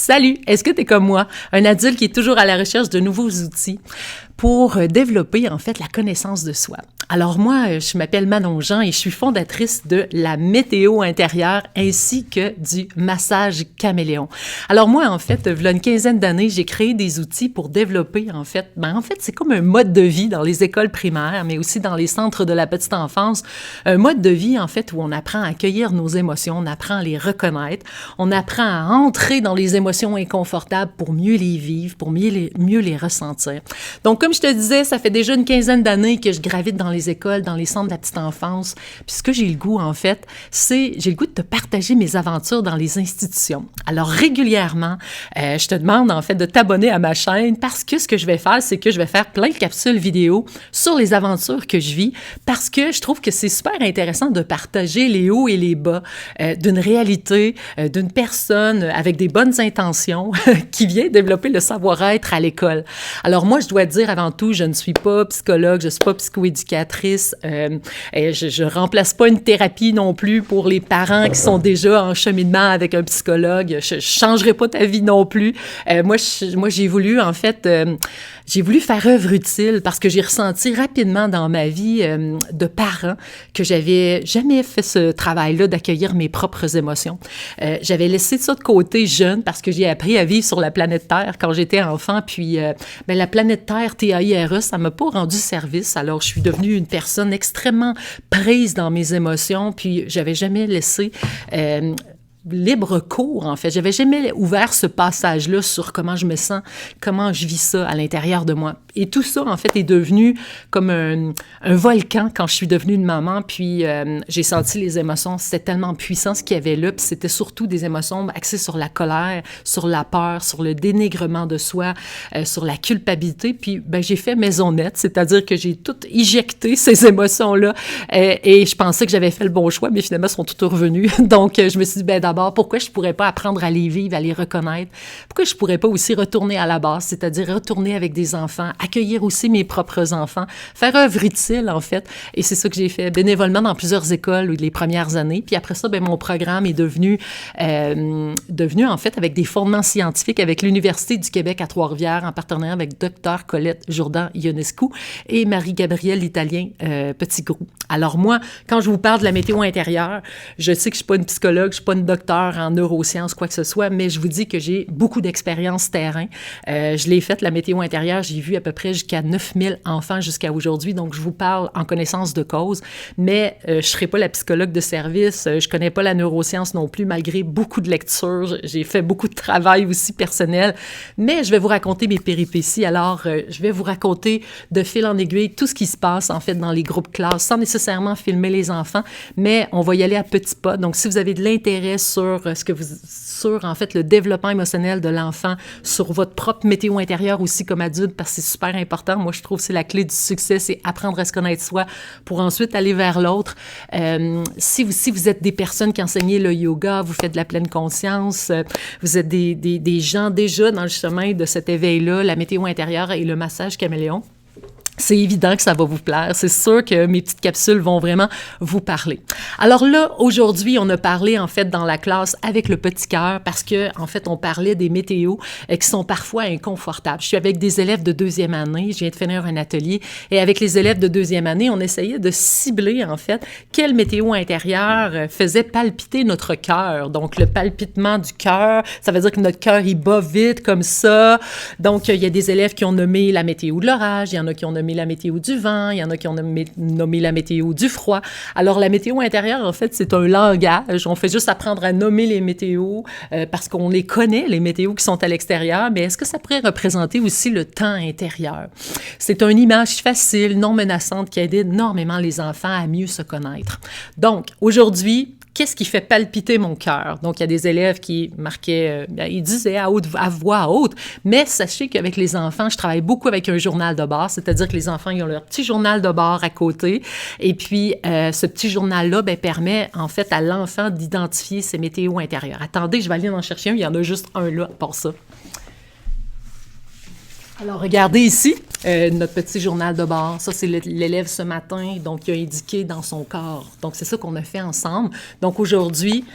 Salut! Est-ce que tu es comme moi, un adulte qui est toujours à la recherche de nouveaux outils pour développer, en fait, la connaissance de soi? Alors moi, je m'appelle Manon Jean et je suis fondatrice de la météo intérieure ainsi que du massage caméléon. Alors moi, en fait, il y a une quinzaine d'années, j'ai créé des outils pour développer, en fait, c'est comme un mode de vie dans les écoles primaires, mais aussi dans les centres de la petite enfance. Un mode de vie, en fait, où on apprend à accueillir nos émotions, on apprend à les reconnaître, on apprend à entrer dans les émotions inconfortables pour mieux les vivre, pour mieux les ressentir. Donc, comme je te disais, ça fait déjà une quinzaine d'années que je gravite dans les écoles, dans les centres de la petite enfance. Puis ce que j'ai le goût, en fait, j'ai le goût de te partager mes aventures dans les institutions. Alors, régulièrement, je te demande, en fait, de t'abonner à ma chaîne parce que ce que je vais faire, c'est que je vais faire plein de capsules vidéo sur les aventures que je vis parce que je trouve que c'est super intéressant de partager les hauts et les bas d'une réalité, d'une personne avec des bonnes intentions qui vient développer le savoir-être à l'école. Alors moi, je dois dire avant tout, je ne suis pas psychologue, je ne suis pas psychoéducatrice, je remplace pas une thérapie non plus pour les parents qui sont déjà en cheminement avec un psychologue. Je changerai pas ta vie non plus. Moi, j'ai voulu, en fait, j'ai voulu faire œuvre utile parce que j'ai ressenti rapidement dans ma vie de parent que j'avais jamais fait ce travail-là d'accueillir mes propres émotions. J'avais laissé ça de côté jeune parce que j'ai appris à vivre sur la planète Terre quand j'étais enfant. Puis, la planète Terre, TAIRE, ça m'a pas rendu service. Alors, je suis devenue une personne extrêmement prise dans mes émotions. Puis, j'avais jamais laissé libre cours, en fait. J'avais jamais ouvert ce passage-là sur comment je me sens, comment je vis ça à l'intérieur de moi. Et tout ça, en fait, est devenu comme un volcan quand je suis devenue une maman. Puis, j'ai senti les émotions. C'était tellement puissant ce qu'il y avait là. Puis, c'était surtout des émotions axées sur la colère, sur la peur, sur le dénigrement de soi, sur la culpabilité. Puis, j'ai fait maisonnette, c'est-à-dire que j'ai tout éjecté ces émotions-là. Et je pensais que j'avais fait le bon choix, mais finalement, elles sont toutes revenues. Donc, je me suis dit, d'abord, pourquoi je pourrais pas apprendre à les vivre, à les reconnaître? Pourquoi je pourrais pas aussi retourner à la base, c'est-à-dire retourner avec des enfants, accueillir aussi mes propres enfants, faire œuvre utile, en fait. Et c'est ça que j'ai fait bénévolement dans plusieurs écoles les premières années. Puis après ça, mon programme est devenu, en fait, avec des fondements scientifiques avec l'Université du Québec à Trois-Rivières, en partenariat avec Dr. Colette Jourdan-Ionescu et Marie-Gabrielle l'Italien Petitgrou. Alors moi, quand je vous parle de la météo intérieure, je sais que je suis pas une psychologue, je suis pas une docteur en neurosciences, quoi que ce soit, mais je vous dis que j'ai beaucoup d'expérience terrain. Je l'ai faite, la météo intérieure, j'ai vu à peu près jusqu'à 9000 enfants jusqu'à aujourd'hui, donc je vous parle en connaissance de cause, mais je ne serai pas la psychologue de service, je connais pas la neuroscience non plus, malgré beaucoup de lectures, j'ai fait beaucoup de travail aussi personnel, mais je vais vous raconter mes péripéties, alors je vais vous raconter de fil en aiguille tout ce qui se passe, en fait, dans les groupes classes, sans nécessairement filmer les enfants, mais on va y aller à petits pas, donc si vous avez de l'intérêt sur en fait, le développement émotionnel de l'enfant, sur votre propre météo intérieure aussi comme adulte, parce que c'est super important. Moi, je trouve que c'est la clé du succès, c'est apprendre à se connaître soi pour ensuite aller vers l'autre. Si vous êtes des personnes qui enseignent le yoga, vous faites de la pleine conscience, vous êtes des gens déjà dans le chemin de cet éveil-là, la météo intérieure et le massage caméléon, c'est évident que ça va vous plaire. C'est sûr que mes petites capsules vont vraiment vous parler. Alors là, aujourd'hui, on a parlé, en fait, dans la classe avec le petit cœur parce que, en fait, on parlait des météos qui sont parfois inconfortables. Je suis avec des élèves de deuxième année. Je viens de finir un atelier et avec les élèves de deuxième année, on essayait de cibler, en fait, quelle météo intérieure faisait palpiter notre cœur. Donc, le palpitement du cœur, ça veut dire que notre cœur, il bat vite comme ça. Donc, il y a des élèves qui ont nommé la météo de l'orage. Il y en a qui ont nommé la météo du vent, il y en a qui ont nommé la météo du froid. Alors, la météo intérieure, en fait, c'est un langage. On fait juste apprendre à nommer les météos parce qu'on les connaît, les météos qui sont à l'extérieur, mais est-ce que ça pourrait représenter aussi le temps intérieur? C'est une image facile, non menaçante, qui aide énormément les enfants à mieux se connaître. Donc, aujourd'hui, qu'est-ce qui fait palpiter mon cœur? Donc, il y a des élèves qui marquaient, ils disaient à voix haute, mais sachez qu'avec les enfants, je travaille beaucoup avec un journal de bord, c'est-à-dire que les enfants, ils ont leur petit journal de bord à côté, et puis ce petit journal-là permet, en fait, à l'enfant d'identifier ses météos intérieures. Attendez, je vais aller en chercher un, il y en a juste un là, pour ça. Alors, regardez ici, notre petit journal de bord. Ça, c'est l'élève ce matin, donc il a indiqué dans son corps. Donc, c'est ça qu'on a fait ensemble. Donc, aujourd'hui,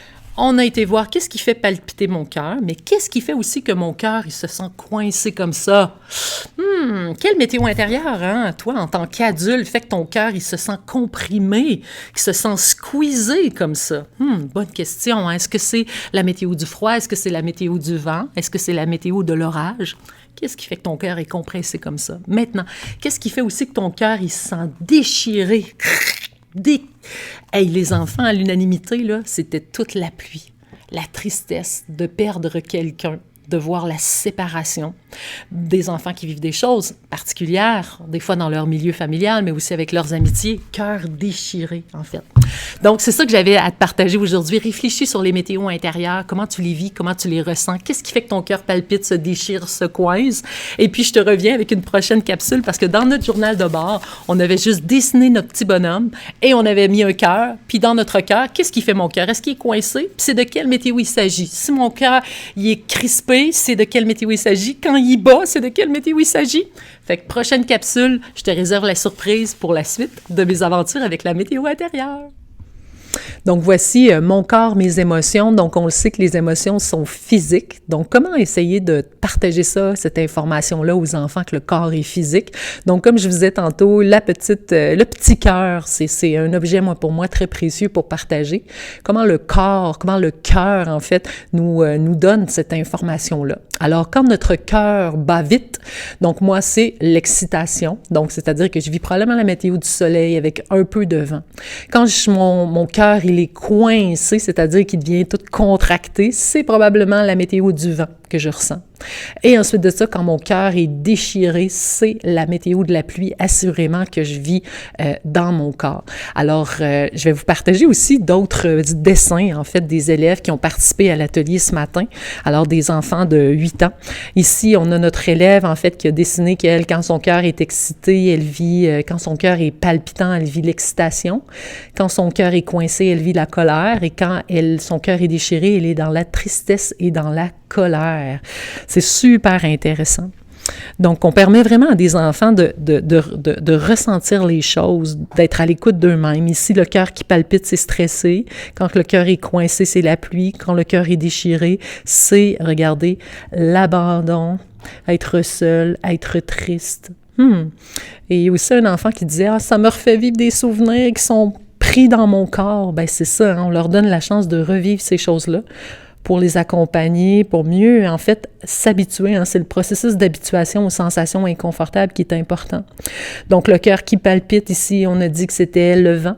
On a été voir qu'est-ce qui fait palpiter mon cœur, mais qu'est-ce qui fait aussi que mon cœur, il se sent coincé comme ça? Quelle météo intérieure, hein? Toi, en tant qu'adulte, fait que ton cœur, il se sent comprimé, il se sent squeezé comme ça. Bonne question. Hein? Est-ce que c'est la météo du froid? Est-ce que c'est la météo du vent? Est-ce que c'est la météo de l'orage? Qu'est-ce qui fait que ton cœur est compressé comme ça? Maintenant, qu'est-ce qui fait aussi que ton cœur, il se sent déchiré? Hey, les enfants, à l'unanimité, là, c'était toute la pluie, la tristesse de perdre quelqu'un, de voir la séparation des enfants qui vivent des choses particulières, des fois dans leur milieu familial, mais aussi avec leurs amitiés, cœur déchiré, en fait. Donc, c'est ça que j'avais à te partager aujourd'hui. Réfléchis sur les météos intérieures, comment tu les vis, comment tu les ressens, qu'est-ce qui fait que ton cœur palpite, se déchire, se coince. Et puis, je te reviens avec une prochaine capsule parce que dans notre journal de bord, on avait juste dessiné notre petit bonhomme et on avait mis un cœur. Puis, dans notre cœur, qu'est-ce qui fait mon cœur? Est-ce qu'il est coincé? Puis, c'est de quelle météo il s'agit? Si mon cœur, il est crispé, c'est de quelle météo il s'agit? Quand il bat, c'est de quelle météo il s'agit? Fait que prochaine capsule, je te réserve la surprise pour la suite de mes aventures avec la météo intérieure. Donc, voici mon corps, mes émotions. Donc, on le sait que les émotions sont physiques. Donc, comment essayer de partager ça, cette information-là aux enfants, que le corps est physique? Donc, comme je vous disais tantôt, le petit cœur, c'est un objet, pour moi, très précieux pour partager. Comment le cœur, en fait, nous donne cette information-là. Alors, quand notre cœur bat vite, donc moi, c'est l'excitation. Donc, c'est-à-dire que je vis probablement la météo du soleil avec un peu de vent. Quand mon cœur, il est coincé, c'est-à-dire qu'il devient tout contracté, c'est probablement la météo du vent que je ressens. Et ensuite de ça, quand mon cœur est déchiré, c'est la météo de la pluie, assurément, que je vis dans mon corps. Alors, je vais vous partager aussi d'autres dessins, en fait, des élèves qui ont participé à l'atelier ce matin. Alors, des enfants de 8 ans. Ici, on a notre élève, en fait, qui a dessiné qu'elle, quand son cœur est excité, elle vit, quand son cœur est palpitant, elle vit l'excitation. Quand son cœur est coincé, elle vit la colère. Et quand son cœur est déchiré, elle est dans la tristesse et dans la colère. C'est super intéressant. Donc, on permet vraiment à des enfants de ressentir les choses, d'être à l'écoute d'eux-mêmes. Ici, le cœur qui palpite, c'est stressé. Quand le cœur est coincé, c'est la pluie. Quand le cœur est déchiré, c'est, regardez, l'abandon, être seul, être triste. Et il y a aussi un enfant qui disait « Ah, ça me refait vivre des souvenirs qui sont pris dans mon corps. » Ben c'est ça, hein, on leur donne la chance de revivre ces choses-là pour les accompagner, pour mieux, en fait, s'habituer. Hein, c'est le processus d'habituation aux sensations inconfortables qui est important. Donc, le cœur qui palpite, ici, on a dit que c'était le vent.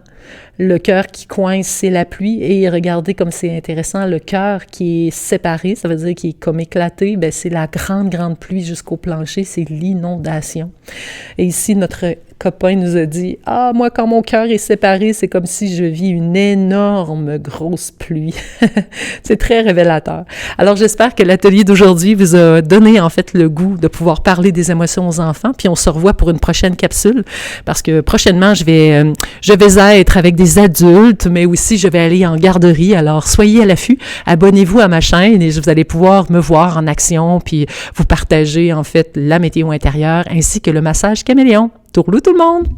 Le cœur qui coince, c'est la pluie. Et regardez comme c'est intéressant, le cœur qui est séparé, ça veut dire qu'il est comme éclaté, ben c'est la grande pluie jusqu'au plancher, c'est l'inondation. Et ici, notre copain nous a dit « Ah, moi, quand mon cœur est séparé, c'est comme si je vis une énorme grosse pluie. » C'est très révélateur. Alors, j'espère que l'atelier d'aujourd'hui vous a donné, en fait, le goût de pouvoir parler des émotions aux enfants. Puis, on se revoit pour une prochaine capsule parce que prochainement, je vais être avec des adultes, mais aussi, je vais aller en garderie. Alors, soyez à l'affût. Abonnez-vous à ma chaîne et vous allez pouvoir me voir en action puis vous partager, en fait, la météo intérieure ainsi que le massage caméléon. Tourlou tout le monde!